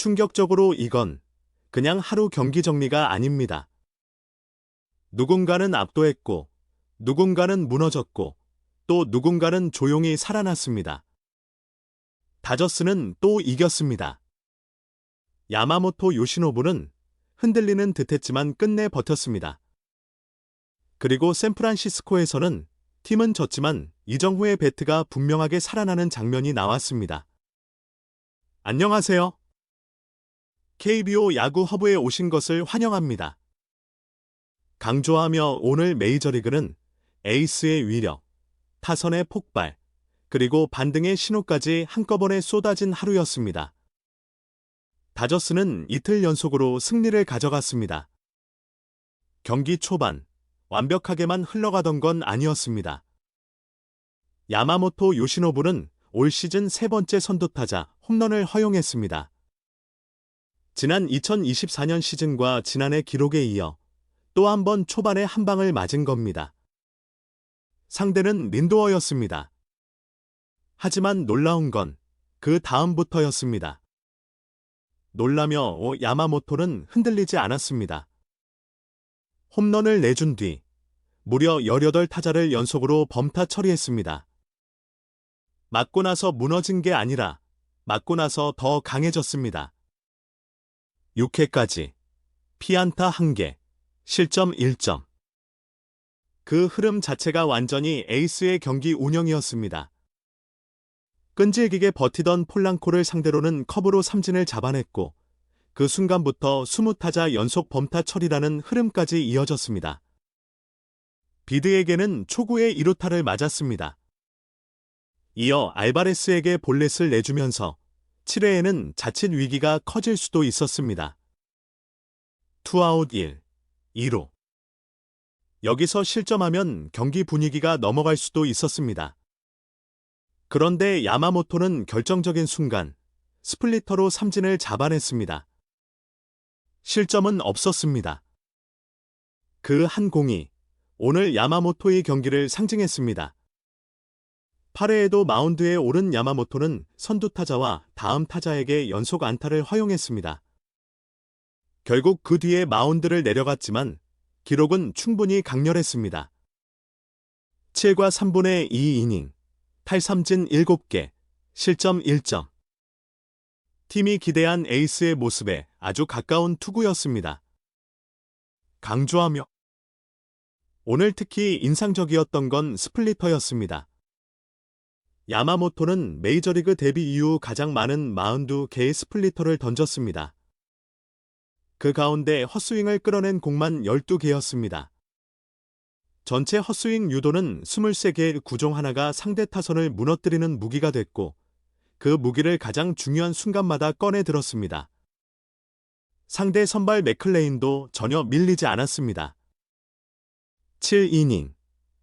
충격적으로 이건 그냥 하루 경기 정리가 아닙니다. 누군가는 압도했고, 누군가는 무너졌고, 또 누군가는 조용히 살아났습니다. 다저스는 또 이겼습니다. 야마모토 요시노부는 흔들리는 듯했지만 끝내 버텼습니다. 그리고 샌프란시스코에서는 팀은 졌지만 이정후의 배트가 분명하게 살아나는 장면이 나왔습니다. 안녕하세요. KBO 야구 허브에 오신 것을 환영합니다. 강조하며 오늘 메이저리그는 에이스의 위력, 타선의 폭발, 그리고 반등의 신호까지 한꺼번에 쏟아진 하루였습니다. 다저스는 이틀 연속으로 승리를 가져갔습니다. 경기 초반, 완벽하게만 흘러가던 건 아니었습니다. 야마모토 요시노부는 올 시즌 세 번째 선두타자 홈런을 허용했습니다. 지난 2024년 시즌과 지난해 기록에 이어 또 한 번 초반에 한 방을 맞은 겁니다. 상대는 린도어였습니다. 하지만 놀라운 건 그 다음부터였습니다. 놀라며 야마모토는 흔들리지 않았습니다. 홈런을 내준 뒤 무려 18타자를 연속으로 범타 처리했습니다. 맞고 나서 무너진 게 아니라 맞고 나서 더 강해졌습니다. 6회까지 피안타 1개, 실점 1점. 그 흐름 자체가 완전히 에이스의 경기 운영이었습니다. 끈질기게 버티던 폴랑코를 상대로는 커브로 삼진을 잡아냈고 그 순간부터 20타자 연속 범타 처리라는 흐름까지 이어졌습니다. 비드에게는 초구의 2루타를 맞았습니다. 이어 알바레스에게 볼넷을 내주면서 7회에는 자칫 위기가 커질 수도 있었습니다. 투아웃 1, 2루. 여기서 실점하면 경기 분위기가 넘어갈 수도 있었습니다. 그런데 야마모토는 결정적인 순간 스플리터로 삼진을 잡아냈습니다. 실점은 없었습니다. 그 한 공이 오늘 야마모토의 경기를 상징했습니다. 8회에도 마운드에 오른 야마모토는 선두타자와 다음 타자에게 연속 안타를 허용했습니다. 결국 그 뒤에 마운드를 내려갔지만 기록은 충분히 강렬했습니다. 7과 3분의 2 이닝, 탈삼진 7개, 실점 1점. 팀이 기대한 에이스의 모습에 아주 가까운 투구였습니다. 강조하며 오늘 특히 인상적이었던 건 스플리터였습니다. 야마모토는 메이저리그 데뷔 이후 가장 많은 42개의 스플리터를 던졌습니다. 그 가운데 헛스윙을 끌어낸 공만 12개였습니다. 전체 헛스윙 유도는 23개의 구종 하나가 상대 타선을 무너뜨리는 무기가 됐고 그 무기를 가장 중요한 순간마다 꺼내 들었습니다. 상대 선발 맥클레인도 전혀 밀리지 않았습니다. 7이닝,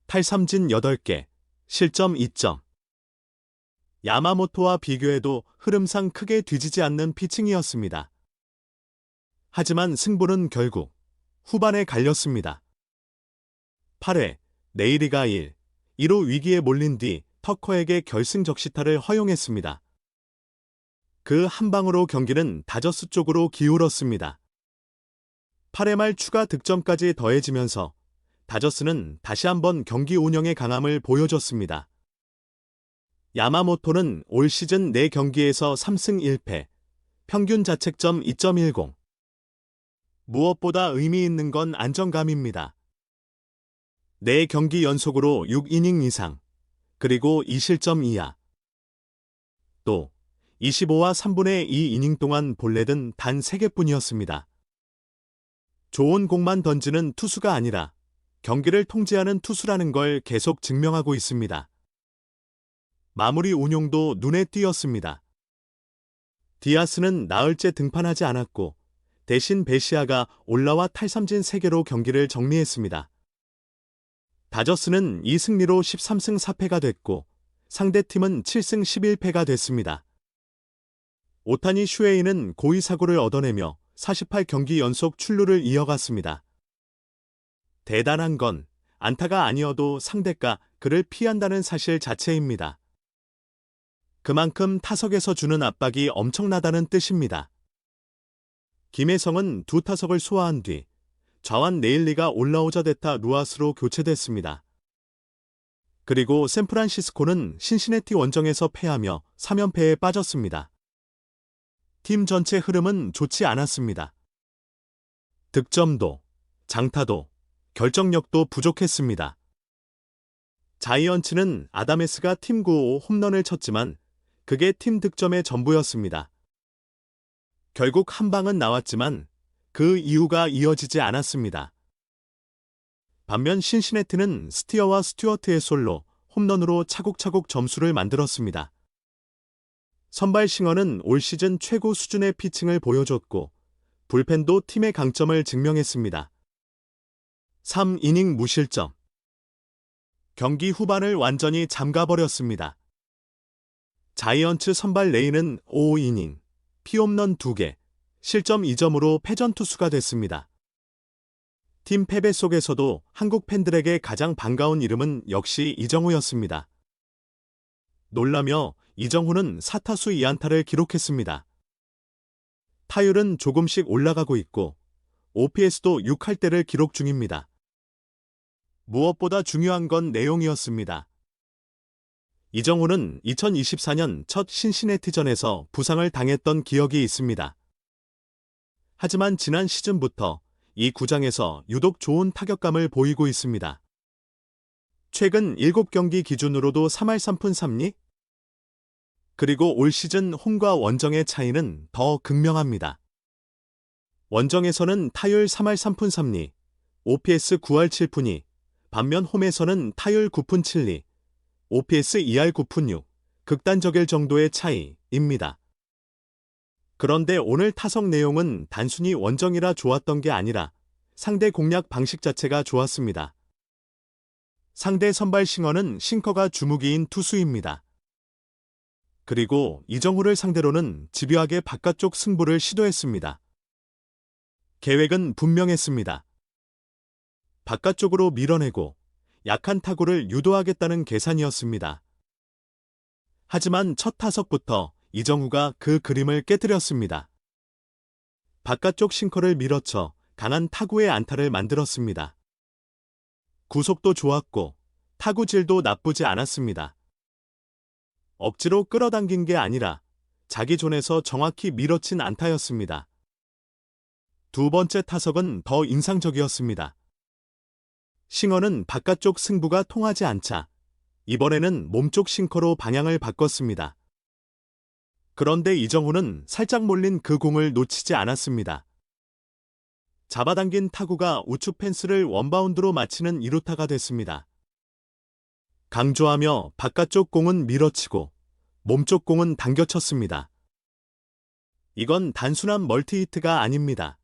탈삼진 8개, 실점 2점. 야마모토와 비교해도 흐름상 크게 뒤지지 않는 피칭이었습니다. 하지만 승부는 결국 후반에 갈렸습니다. 8회, 네이리가 1루 위기에 몰린 뒤 터커에게 결승 적시타를 허용했습니다. 그 한 방으로 경기는 다저스 쪽으로 기울었습니다. 8회 말 추가 득점까지 더해지면서 다저스는 다시 한번 경기 운영의 강함을 보여줬습니다. 야마모토는 올 시즌 4경기에서 3승 1패, 평균 자책점 2.10. 무엇보다 의미 있는 건 안정감입니다. 4경기 연속으로 6이닝 이상, 그리고 2실점 이하. 또 25와 3분의 2 이닝 동안 볼넷은 단 3개뿐이었습니다. 좋은 공만 던지는 투수가 아니라 경기를 통제하는 투수라는 걸 계속 증명하고 있습니다. 마무리 운용도 눈에 띄었습니다. 디아스는 나흘째 등판하지 않았고 대신 베시아가 올라와 탈삼진 3개로 경기를 정리했습니다. 다저스는 이 승리로 13승 4패가 됐고 상대팀은 7승 11패가 됐습니다. 오타니 슈에이는 고의 사고를 얻어내며 48경기 연속 출루를 이어갔습니다. 대단한 건 안타가 아니어도 상대가 그를 피한다는 사실 자체입니다. 그만큼 타석에서 주는 압박이 엄청나다는 뜻입니다. 김혜성은 두 타석을 소화한 뒤 좌완 네일리가 올라오자 대타 루아스로 교체됐습니다. 그리고 샌프란시스코는 신시내티 원정에서 패하며 3연패에 빠졌습니다. 팀 전체 흐름은 좋지 않았습니다. 득점도, 장타도, 결정력도 부족했습니다. 자이언츠는 아다메스가 팀 9호 홈런을 쳤지만 그게 팀 득점의 전부였습니다. 결국 한 방은 나왔지만 그 이후가 이어지지 않았습니다. 반면 신시내티는 스티어와 스튜어트의 솔로, 홈런으로 차곡차곡 점수를 만들었습니다. 선발 싱어는 올 시즌 최고 수준의 피칭을 보여줬고 불펜도 팀의 강점을 증명했습니다. 3이닝 무실점. 경기 후반을 완전히 잠가버렸습니다. 자이언츠 선발 레이는 5이닝, 피홈런 2개, 실점 2점으로 패전 투수가 됐습니다. 팀 패배 속에서도 한국 팬들에게 가장 반가운 이름은 역시 이정후였습니다. 놀라며 이정후는 4타수 2안타를 기록했습니다. 타율은 조금씩 올라가고 있고 OPS도 6할대를 기록 중입니다. 무엇보다 중요한 건 내용이었습니다. 이정후는 2024년 첫 신시내티전에서 부상을 당했던 기억이 있습니다. 하지만 지난 시즌부터 이 구장에서 유독 좋은 타격감을 보이고 있습니다. 최근 7경기 기준으로도 3할 3푼 3리? 그리고 올 시즌 홈과 원정의 차이는 더 극명합니다. 원정에서는 타율 3할 3푼 3리, OPS 9할 7푼 2, 반면 홈에서는 타율 9푼 7리, OPS 2할 9푼 6, 극단적일 정도의 차이입니다. 그런데 오늘 타석 내용은 단순히 원정이라 좋았던 게 아니라 상대 공략 방식 자체가 좋았습니다. 상대 선발 싱어는 싱커가 주무기인 투수입니다. 그리고 이정후를 상대로는 집요하게 바깥쪽 승부를 시도했습니다. 계획은 분명했습니다. 바깥쪽으로 밀어내고 약한 타구를 유도하겠다는 계산이었습니다. 하지만 첫 타석부터 이정후가 그 그림을 깨뜨렸습니다. 바깥쪽 싱커를 밀어쳐 강한 타구의 안타를 만들었습니다. 구속도 좋았고 타구질도 나쁘지 않았습니다. 억지로 끌어당긴 게 아니라 자기 존에서 정확히 밀어친 안타였습니다. 두 번째 타석은 더 인상적이었습니다. 싱어는 바깥쪽 승부가 통하지 않자 이번에는 몸쪽 싱커로 방향을 바꿨습니다. 그런데 이정후는 살짝 몰린 그 공을 놓치지 않았습니다. 잡아당긴 타구가 우측 펜스를 원바운드로 맞히는 2루타가 됐습니다. 강조하며 바깥쪽 공은 밀어치고 몸쪽 공은 당겨쳤습니다. 이건 단순한 멀티히트가 아닙니다.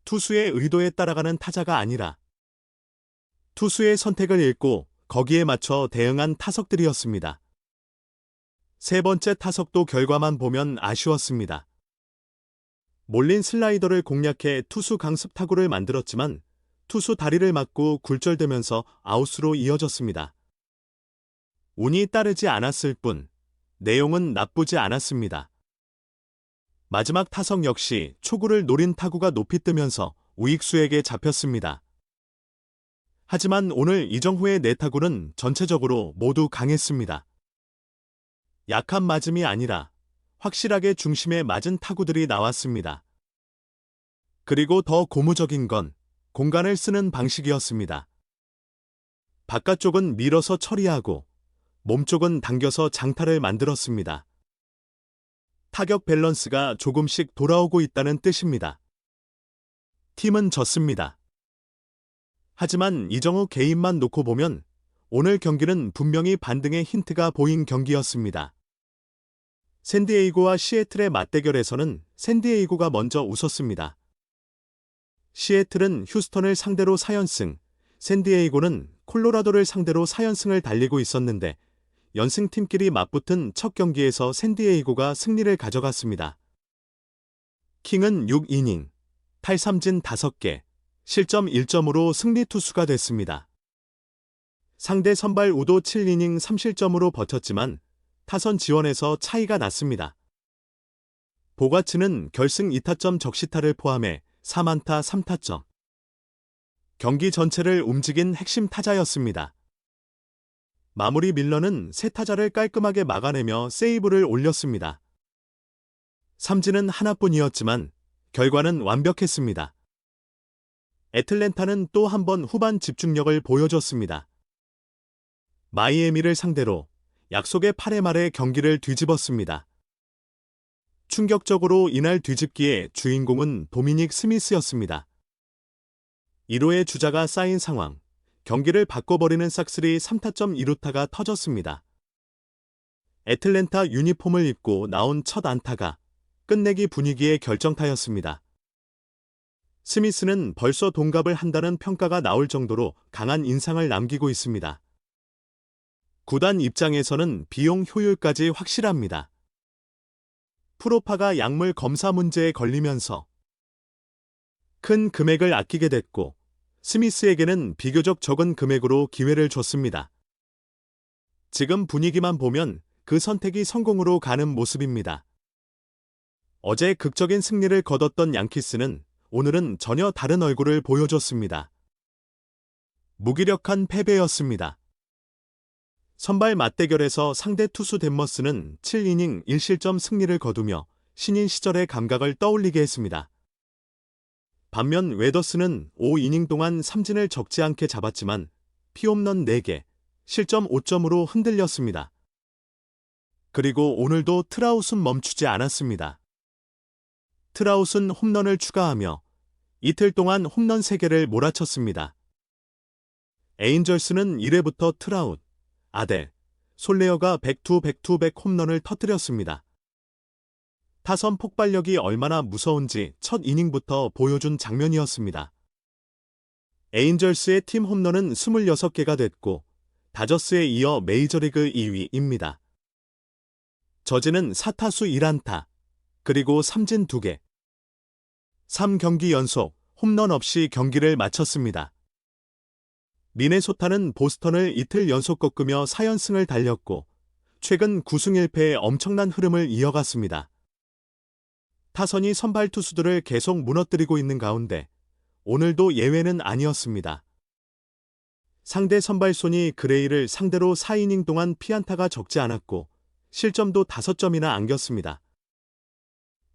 투수의 의도에 따라가는 타자가 아니라 투수의 선택을 읽고 거기에 맞춰 대응한 타석들이었습니다. 세 번째 타석도 결과만 보면 아쉬웠습니다. 몰린 슬라이더를 공략해 투수 강습 타구를 만들었지만 투수 다리를 맞고 굴절되면서 아웃으로 이어졌습니다. 운이 따르지 않았을 뿐 내용은 나쁘지 않았습니다. 마지막 타석 역시 초구를 노린 타구가 높이 뜨면서 우익수에게 잡혔습니다. 하지만 오늘 이정후의 네 타구는 전체적으로 모두 강했습니다. 약한 맞음이 아니라 확실하게 중심에 맞은 타구들이 나왔습니다. 그리고 더 고무적인 건 공간을 쓰는 방식이었습니다. 바깥쪽은 밀어서 처리하고 몸쪽은 당겨서 장타를 만들었습니다. 타격 밸런스가 조금씩 돌아오고 있다는 뜻입니다. 팀은 졌습니다. 하지만 이정후 개인만 놓고 보면 오늘 경기는 분명히 반등의 힌트가 보인 경기였습니다. 샌디에이고와 시애틀의 맞대결에서는 샌디에이고가 먼저 웃었습니다. 시애틀은 휴스턴을 상대로 4연승, 샌디에이고는 콜로라도를 상대로 4연승을 달리고 있었는데 연승팀끼리 맞붙은 첫 경기에서 샌디에이고가 승리를 가져갔습니다. 킹은 6이닝, 탈삼진 5개, 실점 1점으로 승리 투수가 됐습니다. 상대 선발 우도 7이닝 3실점으로 버텼지만 타선 지원에서 차이가 났습니다. 보가츠는 결승 2타점 적시타를 포함해 4안타 3타점. 경기 전체를 움직인 핵심 타자였습니다. 마무리 밀러는 세 타자를 깔끔하게 막아내며 세이브를 올렸습니다. 삼진은 하나뿐이었지만 결과는 완벽했습니다. 애틀랜타는 또 한 번 후반 집중력을 보여줬습니다. 마이애미를 상대로 약속의 8회 말에 경기를 뒤집었습니다. 충격적으로 이날 뒤집기의 주인공은 도미닉 스미스였습니다. 1호의 주자가 쌓인 상황, 경기를 바꿔버리는 싹쓸이 3타점 2루타가 터졌습니다. 애틀랜타 유니폼을 입고 나온 첫 안타가 끝내기 분위기의 결정타였습니다. 스미스는 벌써 동갑을 한다는 평가가 나올 정도로 강한 인상을 남기고 있습니다. 구단 입장에서는 비용 효율까지 확실합니다. 프로파가 약물 검사 문제에 걸리면서 큰 금액을 아끼게 됐고 스미스에게는 비교적 적은 금액으로 기회를 줬습니다. 지금 분위기만 보면 그 선택이 성공으로 가는 모습입니다. 어제 극적인 승리를 거뒀던 양키스는 오늘은 전혀 다른 얼굴을 보여줬습니다. 무기력한 패배였습니다. 선발 맞대결에서 상대 투수 댄머스는 7이닝 1실점 승리를 거두며 신인 시절의 감각을 떠올리게 했습니다. 반면 웨더스는 5이닝 동안 삼진을 적지 않게 잡았지만 피홈런 4개, 실점 5점으로 흔들렸습니다. 그리고 오늘도 트라웃은 멈추지 않았습니다. 트라웃은 홈런을 추가하며 이틀 동안 홈런 3개를 몰아쳤습니다. 에인절스는 1회부터 트라웃, 아델, 솔레어가 100 홈런을 터뜨렸습니다. 타선 폭발력이 얼마나 무서운지 첫 이닝부터 보여준 장면이었습니다. 에인절스의 팀 홈런은 26개가 됐고 다저스에 이어 메이저리그 2위입니다. 저지는 4타수 1안타, 그리고 삼진 2개. 3경기 연속 홈런 없이 경기를 마쳤습니다. 미네소타는 보스턴을 이틀 연속 꺾으며 4연승을 달렸고 최근 9승 1패의 엄청난 흐름을 이어갔습니다. 타선이 선발 투수들을 계속 무너뜨리고 있는 가운데 오늘도 예외는 아니었습니다. 상대 선발손이 그레이를 상대로 4이닝 동안 피안타가 적지 않았고 실점도 5점이나 안겼습니다.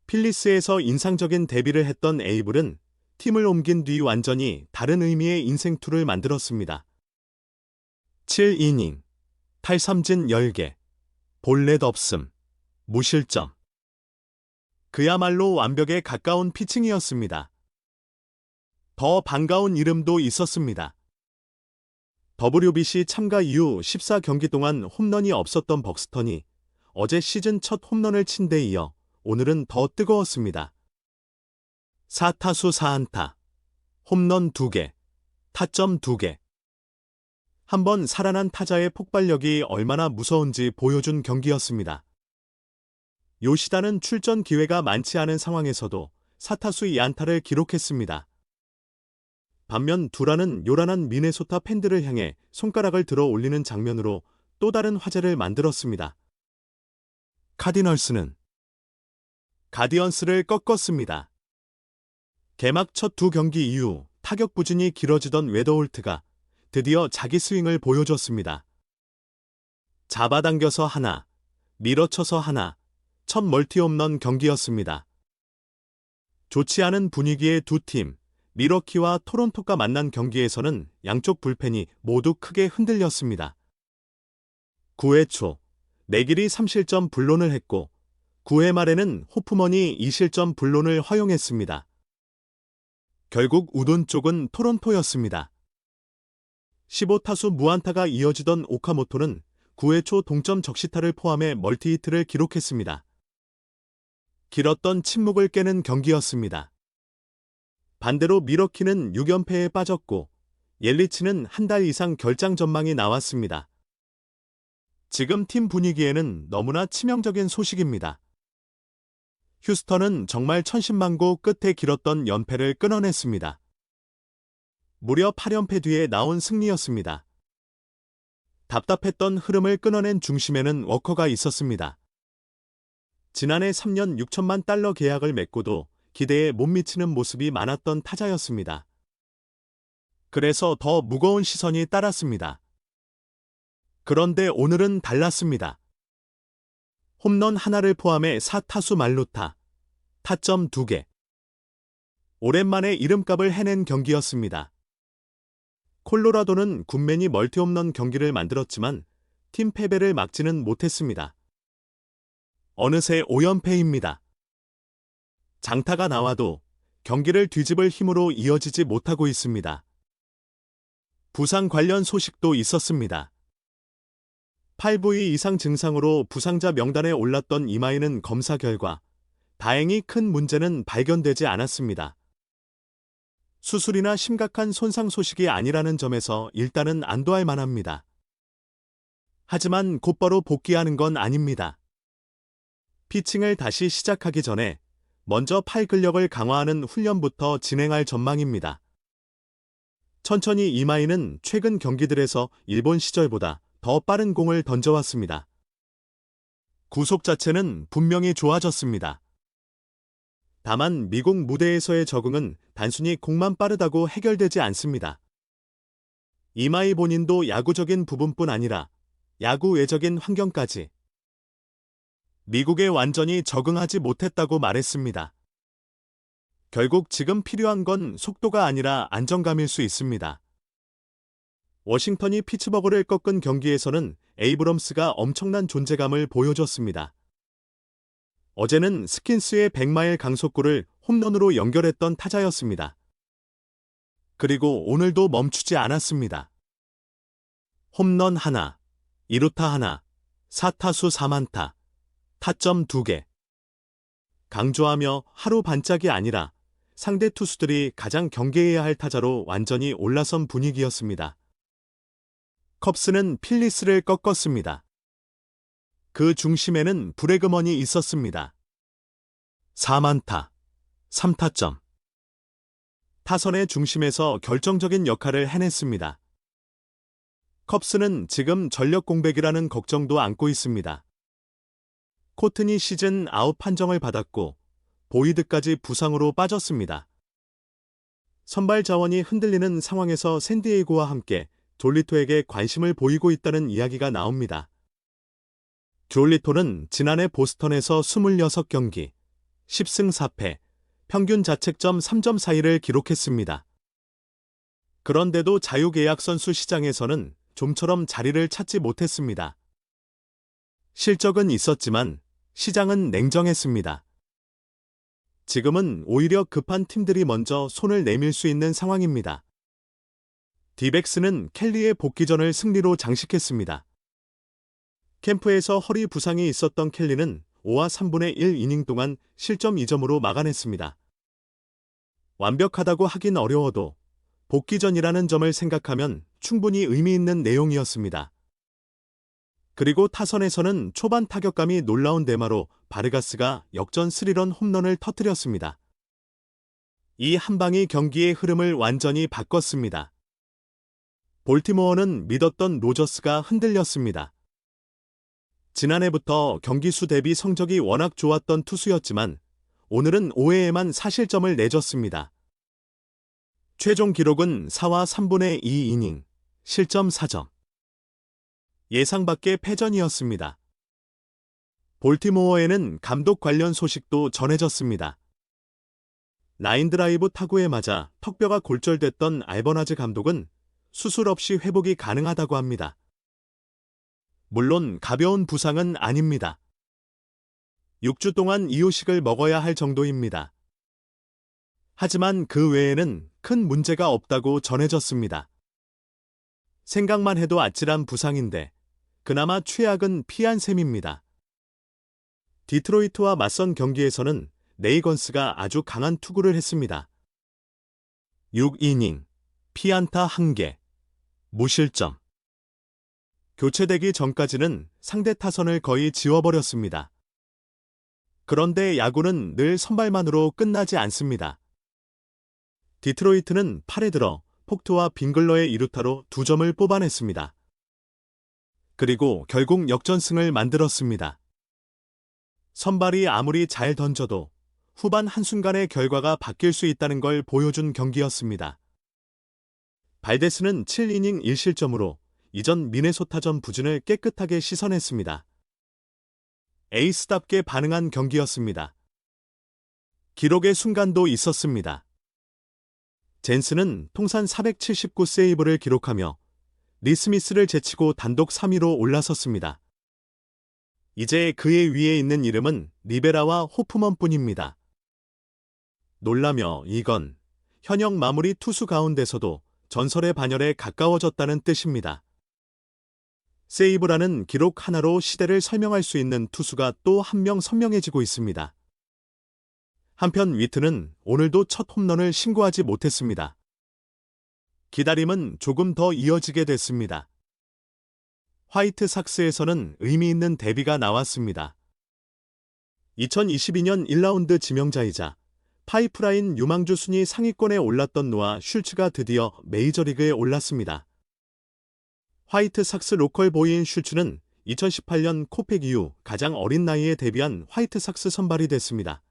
필리스에서 인상적인 데뷔를 했던 에이블은 팀을 옮긴 뒤 완전히 다른 의미의 인생투를 만들었습니다. 7이닝, 탈삼진 10개, 볼넷 없음, 무실점. 그야말로 완벽에 가까운 피칭이었습니다. 더 반가운 이름도 있었습니다. WBC 참가 이후 14경기 동안 홈런이 없었던 벅스턴이 어제 시즌 첫 홈런을 친 데 이어 오늘은 더 뜨거웠습니다. 4타수 4안타, 홈런 2개, 타점 2개. 한번 살아난 타자의 폭발력이 얼마나 무서운지 보여준 경기였습니다. 요시다는 출전 기회가 많지 않은 상황에서도 4타수 2안타를 기록했습니다. 반면 두라는 요란한 미네소타 팬들을 향해 손가락을 들어 올리는 장면으로 또 다른 화제를 만들었습니다. 카디널스는 가디언스를 꺾었습니다. 개막 첫 2경기 이후 타격 부진이 길어지던 웨더홀트가 드디어 자기 스윙을 보여줬습니다. 잡아당겨서 하나, 밀어쳐서 하나, 첫 멀티홈런 경기였습니다. 좋지 않은 분위기의 두 팀, 밀워키와 토론토가 만난 경기에서는 양쪽 불펜이 모두 크게 흔들렸습니다. 9회 초, 맥길이 3실점 불론을 했고 9회 말에는 호프먼이 2실점 불론을 허용했습니다. 결국 우돈 쪽은 토론토였습니다. 15타수 무안타가 이어지던 오카모토는 9회 초 동점 적시타를 포함해 멀티히트를 기록했습니다. 길었던 침묵을 깨는 경기였습니다. 반대로 밀워키는 6연패에 빠졌고 옐리치는 한 달 이상 결장 전망이 나왔습니다. 지금 팀 분위기에는 너무나 치명적인 소식입니다. 휴스턴은 정말 천신만고 끝에 길었던 연패를 끊어냈습니다. 무려 8연패 뒤에 나온 승리였습니다. 답답했던 흐름을 끊어낸 중심에는 워커가 있었습니다. 지난해 3년 6천만 달러 계약을 맺고도 기대에 못 미치는 모습이 많았던 타자였습니다. 그래서 더 무거운 시선이 따랐습니다. 그런데 오늘은 달랐습니다. 홈런 하나를 포함해 4타수 만루타, 타점 2개. 오랜만에 이름값을 해낸 경기였습니다. 콜로라도는 굿맨이 멀티홈런 경기를 만들었지만 팀 패배를 막지는 못했습니다. 어느새 5연패입니다. 장타가 나와도 경기를 뒤집을 힘으로 이어지지 못하고 있습니다. 부상 관련 소식도 있었습니다. 8부위 이상 증상으로 부상자 명단에 올랐던 이마이는 검사 결과 다행히 큰 문제는 발견되지 않았습니다. 수술이나 심각한 손상 소식이 아니라는 점에서 일단은 안도할 만합니다. 하지만 곧바로 복귀하는 건 아닙니다. 피칭을 다시 시작하기 전에 먼저 팔 근력을 강화하는 훈련부터 진행할 전망입니다. 천천히 이마이는 최근 경기들에서 일본 시절보다 더 빠른 공을 던져왔습니다. 구속 자체는 분명히 좋아졌습니다. 다만 미국 무대에서의 적응은 단순히 공만 빠르다고 해결되지 않습니다. 이마이 본인도 야구적인 부분뿐 아니라 야구 외적인 환경까지 미국에 완전히 적응하지 못했다고 말했습니다. 결국 지금 필요한 건 속도가 아니라 안정감일 수 있습니다. 워싱턴이 피츠버그를 꺾은 경기에서는 에이브럼스가 엄청난 존재감을 보여줬습니다. 어제는 스킨스의 100마일 강속구를 홈런으로 연결했던 타자였습니다. 그리고 오늘도 멈추지 않았습니다. 홈런 하나, 2루타 하나, 4타수 4만타, 타점 2개. 강조하며 하루 반짝이 아니라 상대 투수들이 가장 경계해야 할 타자로 완전히 올라선 분위기였습니다. 컵스는 필리스를 꺾었습니다. 그 중심에는 브래그먼이 있었습니다. 4만타, 3타점. 타선의 중심에서 결정적인 역할을 해냈습니다. 컵스는 지금 전력 공백이라는 걱정도 안고 있습니다. 코튼이 시즌 아웃 판정을 받았고 보이드까지 부상으로 빠졌습니다. 선발 자원이 흔들리는 상황에서 샌디에이고와 함께 졸리토에게 관심을 보이고 있다는 이야기가 나옵니다. 졸리토는 지난해 보스턴에서 26경기, 10승 4패, 평균 자책점 3점 사이를 기록했습니다. 그런데도 자유계약 선수 시장에서는 좀처럼 자리를 찾지 못했습니다. 실적은 있었지만 시장은 냉정했습니다. 지금은 오히려 급한 팀들이 먼저 손을 내밀 수 있는 상황입니다. 디백스는 켈리의 복귀전을 승리로 장식했습니다. 캠프에서 허리 부상이 있었던 켈리는 5와 3분의 1 이닝 동안 실점 2점으로 막아냈습니다. 완벽하다고 하긴 어려워도 복귀전이라는 점을 생각하면 충분히 의미 있는 내용이었습니다. 그리고 타선에서는 초반 타격감이 놀라운 대마로 바르가스가 역전 3런 홈런을 터뜨렸습니다. 이 한 방이 경기의 흐름을 완전히 바꿨습니다. 볼티모어는 믿었던 로저스가 흔들렸습니다. 지난해부터 경기수 대비 성적이 워낙 좋았던 투수였지만 오늘은 5회에만 4실점을 내줬습니다. 최종 기록은 4와 3분의 2 이닝, 실점 4점. 예상 밖의 패전이었습니다. 볼티모어에는 감독 관련 소식도 전해졌습니다. 라인드라이브 타구에 맞아 턱뼈가 골절됐던 알버나즈 감독은 수술 없이 회복이 가능하다고 합니다. 물론 가벼운 부상은 아닙니다. 6주 동안 이유식을 먹어야 할 정도입니다. 하지만 그 외에는 큰 문제가 없다고 전해졌습니다. 생각만 해도 아찔한 부상인데 그나마 최악은 피한 셈입니다. 디트로이트와 맞선 경기에서는 레이건스가 아주 강한 투구를 했습니다. 6이닝, 피안타 1개, 무실점. 교체되기 전까지는 상대 타선을 거의 지워버렸습니다. 그런데 야구는 늘 선발만으로 끝나지 않습니다. 디트로이트는 8회 들어 폭투와 빙글러의 2루타로 2점을 뽑아냈습니다. 그리고 결국 역전승을 만들었습니다. 선발이 아무리 잘 던져도 후반 한순간에 결과가 바뀔 수 있다는 걸 보여준 경기였습니다. 발데스는 7이닝 1실점으로 이전 미네소타전 부진을 깨끗하게 씻어냈습니다. 에이스답게 반응한 경기였습니다. 기록의 순간도 있었습니다. 젠스는 통산 479세이브를 기록하며 리스미스를 제치고 단독 3위로 올라섰습니다. 이제 그의 위에 있는 이름은 리베라와 호프먼뿐입니다. 놀라며 이건 현역 마무리 투수 가운데서도 전설의 반열에 가까워졌다는 뜻입니다. 세이브라는 기록 하나로 시대를 설명할 수 있는 투수가 또 한 명 선명해지고 있습니다. 한편 위트는 오늘도 첫 홈런을 신고하지 못했습니다. 기다림은 조금 더 이어지게 됐습니다. 화이트삭스에서는 의미 있는 데뷔가 나왔습니다. 2022년 1라운드 지명자이자 파이프라인 유망주 순위 상위권에 올랐던 노아 슐츠가 드디어 메이저리그에 올랐습니다. 화이트삭스 로컬 보이인 슐츠는 2018년 코팩 이후 가장 어린 나이에 데뷔한 화이트삭스 선발이 됐습니다.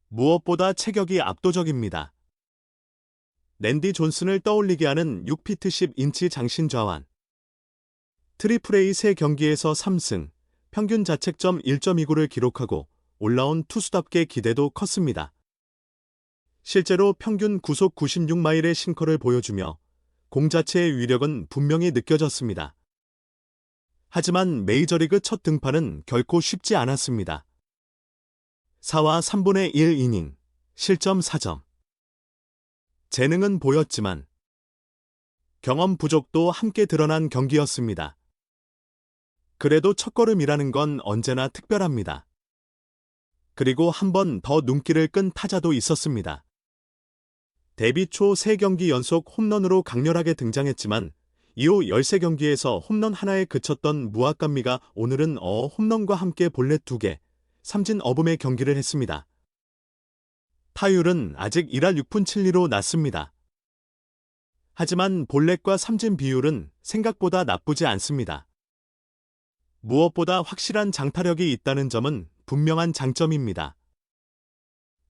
무엇보다 체격이 압도적입니다. 랜디 존슨을 떠올리게 하는 6피트 10인치 장신 좌완. 트리플 A 3경기에서 3승, 평균 자책점 1.29를 기록하고 올라온 투수답게 기대도 컸습니다. 실제로 평균 구속 96마일의 싱커를 보여주며 공 자체의 위력은 분명히 느껴졌습니다. 하지만 메이저리그 첫 등판은 결코 쉽지 않았습니다. 4와 3분의 1 이닝, 실점 4점. 재능은 보였지만 경험 부족도 함께 드러난 경기였습니다. 그래도 첫걸음이라는 건 언제나 특별합니다. 그리고 한 번 더 눈길을 끈 타자도 있었습니다. 데뷔 초 3경기 연속 홈런으로 강렬하게 등장했지만 이후 13경기에서 홈런 하나에 그쳤던 무아감미가 오늘은 홈런과 함께 볼넷 2개, 삼진 어붐의 경기를 했습니다. 타율은 아직 1할 6푼 7리로 낮습니다. 하지만 볼넷과 삼진 비율은 생각보다 나쁘지 않습니다. 무엇보다 확실한 장타력이 있다는 점은 분명한 장점입니다.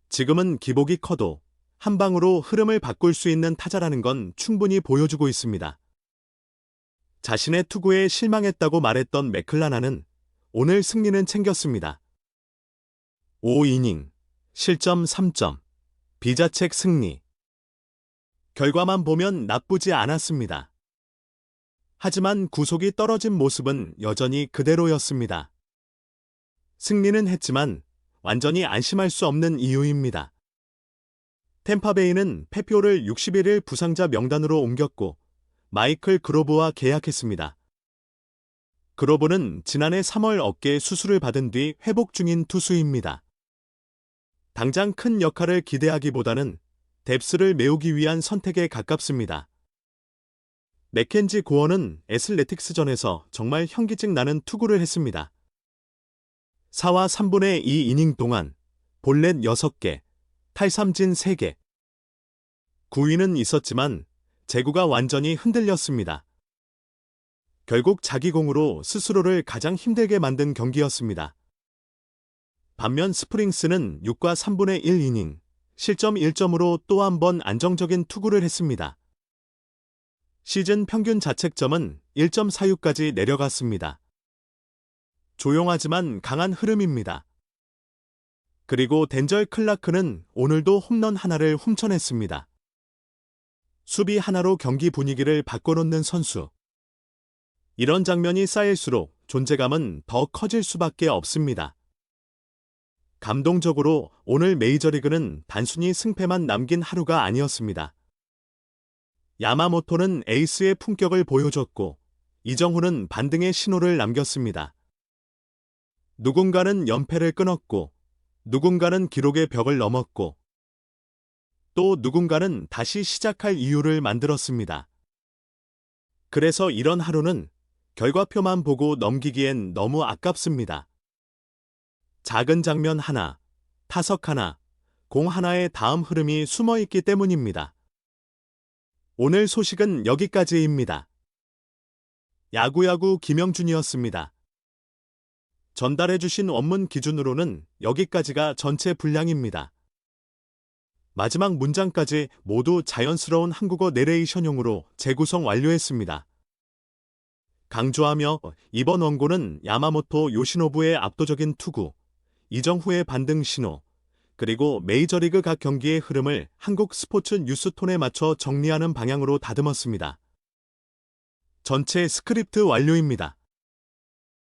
지금은 기복이 커도 한 방으로 흐름을 바꿀 수 있는 타자라는 건 충분히 보여주고 있습니다. 자신의 투구에 실망했다고 말했던 맥클라나는 오늘 승리는 챙겼습니다. 5이닝, 실점 3점, 비자책 승리. 결과만 보면 나쁘지 않았습니다. 하지만 구속이 떨어진 모습은 여전히 그대로였습니다. 승리는 했지만 완전히 안심할 수 없는 이유입니다. 템파베이는 페피오를 61일 부상자 명단으로 옮겼고 마이클 그로브와 계약했습니다. 그로브는 지난해 3월 어깨 수술을 받은 뒤 회복 중인 투수입니다. 당장 큰 역할을 기대하기보다는 뎁스를 메우기 위한 선택에 가깝습니다. 맥켄지 고어는 애슬레틱스전에서 정말 현기증 나는 투구를 했습니다. 4와 3분의 2 이닝 동안 볼넷 6개, 탈삼진 3개. 9위는 있었지만 제구가 완전히 흔들렸습니다. 결국 자기 공으로 스스로를 가장 힘들게 만든 경기였습니다. 반면 스프링스는 6과 3분의 1 이닝, 실점 1점으로 또 한 번 안정적인 투구를 했습니다. 시즌 평균 자책점은 1.46까지 내려갔습니다. 조용하지만 강한 흐름입니다. 그리고 댄젤 클라크는 오늘도 홈런 하나를 훔쳐냈습니다. 수비 하나로 경기 분위기를 바꿔놓는 선수. 이런 장면이 쌓일수록 존재감은 더 커질 수밖에 없습니다. 감동적으로 오늘 메이저리그는 단순히 승패만 남긴 하루가 아니었습니다. 야마모토는 에이스의 품격을 보여줬고 이정후는 반등의 신호를 남겼습니다. 누군가는 연패를 끊었고 누군가는 기록의 벽을 넘었고 또 누군가는 다시 시작할 이유를 만들었습니다. 그래서 이런 하루는 결과표만 보고 넘기기엔 너무 아깝습니다. 작은 장면 하나, 타석 하나, 공 하나의 다음 흐름이 숨어있기 때문입니다. 오늘 소식은 여기까지입니다. 야구야구 김영준이었습니다. 전달해주신 원문 기준으로는 여기까지가 전체 분량입니다. 마지막 문장까지 모두 자연스러운 한국어 내레이션용으로 재구성 완료했습니다. 강조하며 이번 원고는 야마모토 요시노부의 압도적인 투구, 이정후의 반등 신호, 그리고 메이저리그 각 경기의 흐름을 한국 스포츠 뉴스톤에 맞춰 정리하는 방향으로 다듬었습니다. 전체 스크립트 완료입니다.